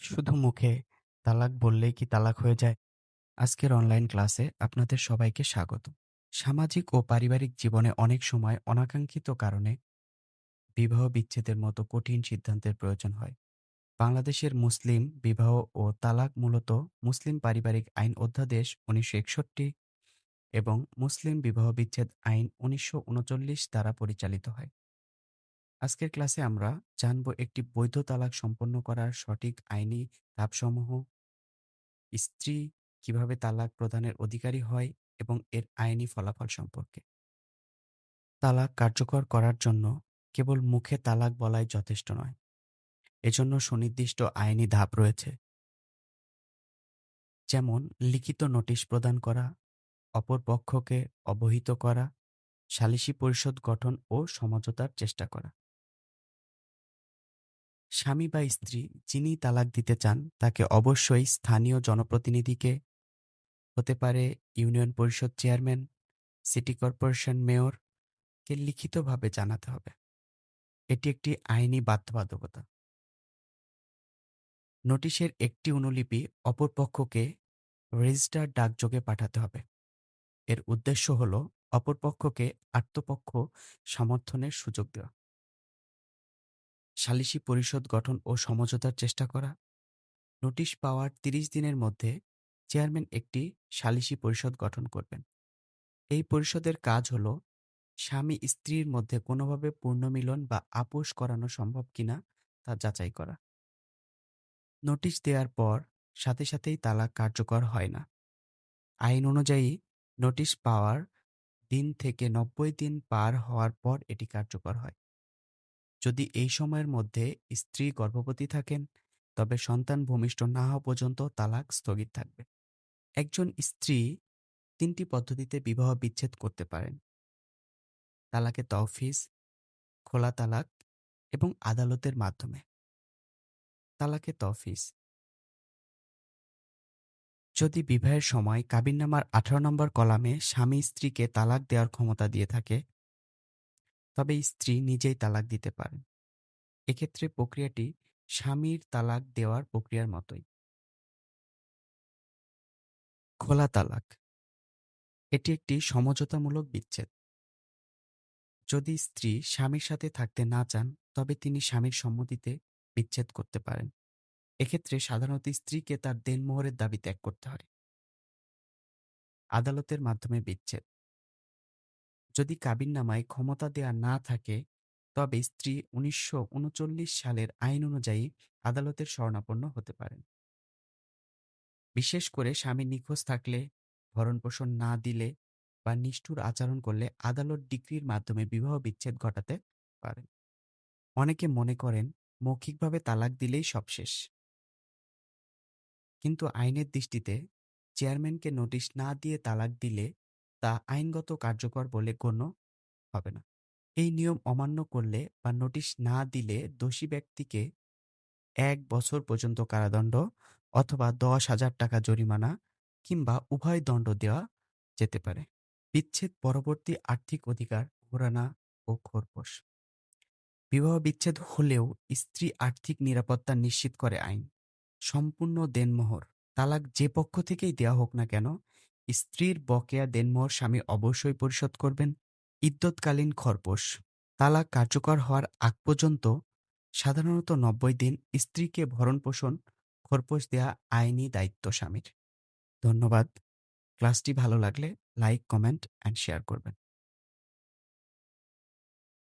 শুধু মুখে তালাক বললেই কি তালাক হয়ে যায়? আজকের অনলাইন ক্লাসে আপনাদের সবাইকে স্বাগত। সামাজিক ও পারিবারিক জীবনে অনেক সময় অনাকাঙ্ক্ষিত কারণে বিবাহ বিচ্ছেদের মতো কঠিন সিদ্ধান্তের প্রয়োজন হয়। বাংলাদেশের মুসলিম বিবাহ ও তালাক মূলত মুসলিম পারিবারিক আইন অধ্যাদেশ ১৯৬১ এবং মুসলিম বিবাহ বিচ্ছেদ আইন ১৯৩৯ দ্বারা পরিচালিত হয়। আজকের ক্লাসে আমরা জানব একটি বৈধ তালাক সম্পন্ন করার সঠিক আইনি ধাপসমূহ, স্ত্রী কিভাবে তালাক প্রদানের অধিকারী হয় এবং এর আইনি ফলাফল সম্পর্কে। তালাক কার্যকর করার জন্য কেবল মুখে তালাক বলাই যথেষ্ট নয়। এজন্য সুনির্দিষ্ট আইনি ধাপ রয়েছে, যেমন লিখিত নোটিশ প্রদান করা, অপর পক্ষকে অবহিত করা, সালিসি পরিষদ গঠন ও সমঝোতার চেষ্টা করা। স্বামী বা স্ত্রী যিনি তালাক দিতে চান তাকে অবশ্যই স্থানীয় জনপ্রতিনিধিকে, হতে পারে ইউনিয়ন পরিষদ চেয়ারম্যান, সিটি কর্পোরেশন মেয়র, কে লিখিতভাবে জানাতে হবে। এটি একটি আইনি বাধ্যবাধকতা। নোটিশের একটি অনুলিপি অপর পক্ষকে রেজিস্টার্ড ডাকযোগে পাঠাতে হবে। এর উদ্দেশ্য হল অপর পক্ষকে আত্মপক্ষ সমর্থনের সুযোগ দেওয়া। সালিসি পরিষদ গঠন ও সমঝোতার চেষ্টা করা। নোটিশ পাওয়ার ৩০ দিনের মধ্যে চেয়ারম্যান একটি সালিসি পরিষদ গঠন করবেন। এই পরিষদের কাজ হল স্বামী স্ত্রীর মধ্যে কোনোভাবে পুনর্মিলন বা আপোস করানো সম্ভব কিনা তা যাচাই করা। নোটিশ দেওয়ার পর সাথে সাথেই তালাক কার্যকর হয় না। আইন অনুযায়ী নোটিশ পাওয়ার দিন থেকে ৯০ দিন পার হওয়ার পর এটি কার্যকর হয়। যদি এই সময়ের মধ্যে স্ত্রী গর্ভবতী থাকেন, তবে সন্তান ভূমিষ্ঠ না হওয়া পর্যন্ত তালাক স্থগিত থাকবে। একজন স্ত্রী ৩টি পদ্ধতিতে বিবাহ বিচ্ছেদ করতে পারেন: তালাকে তওফিজ, খোলা তালাক এবং আদালতের মাধ্যমে। তালাকে তওফিজ: যদি বিবাহের সময় কাবিননামার ১৮ নম্বর কলামে স্বামী স্ত্রীকে তালাক দেওয়ার ক্ষমতা দিয়ে থাকে, তবে স্ত্রী নিজেই তালাক দিতে পারেন। এক্ষেত্রে প্রক্রিয়াটি স্বামীর তালাক দেওয়ার প্রক্রিয়ার মতোই। খোলা তালাক: এটি একটি সমঝোতামূলক বিচ্ছেদ। যদি স্ত্রী স্বামীর সাথে থাকতে না চান, তবে তিনি স্বামীর সম্মতিতে বিচ্ছেদ করতে পারেন। এক্ষেত্রে সাধারণত স্ত্রীকে তার দেনমোহরের দাবি ত্যাগ করতে হয়। আদালতের মাধ্যমে বিচ্ছেদ: যদি কাবিননামায় ক্ষমতা দেয়া না থাকে, তবে স্ত্রী ১৯৩৯ সালের আইন অনুযায়ী আদালতের শরণাপন্ন হতে পারেন। বিশেষ করে স্বামী নিখোঁজ থাকলে, ভরণপোষণ না দিলে বা নিষ্ঠুর আচরণ করলে আদালত ডিক্রির মাধ্যমে বিবাহ বিচ্ছেদ ঘটাতে পারেন। অনেকে মনে করেন মৌখিকভাবে তালাক দিলেই সব শেষ, কিন্তু আইনের দৃষ্টিতে চেয়ারম্যানকে নোটিশ না দিয়ে তালাক দিলে তা আইনগত কার্যকর বলে গণ্য হবে না। এই নিয়ম অমান্য করলে বা নোটিশ না দিলে দোষী ব্যক্তিকে ১ বছর পর্যন্ত কারাদণ্ড অথবা ১০,০০০ টাকা জরিমানা কিংবা উভয় দণ্ড দেওয়া যেতে পারে। বিচ্ছেদ পরবর্তী আর্থিক অধিকার ঘোরানা ও খোরপোশ: বিবাহ বিচ্ছেদ হলেও স্ত্রী আর্থিক নিরাপত্তা নিশ্চিত করে আইন। সম্পূর্ণ দেনমোহর তালাক যে পক্ষ থেকেই দেওয়া হোক না কেন, স্ত্রীর বকেয়া দেনমোহর স্বামী অবশ্যই পরিশোধ করবেন। ইদ্যৎকালীন খরপোশ: তালাক কার্যকর হওয়ার আগ পর্যন্ত সাধারণত ৯০ দিন স্ত্রীকে ভরণপোষণ, খরপোশ দেয়া আইনি দায়িত্ব স্বামীর। ধন্যবাদ। ক্লাসটি ভালো লাগলে লাইক, কমেন্ট অ্যান্ড শেয়ার করবেন।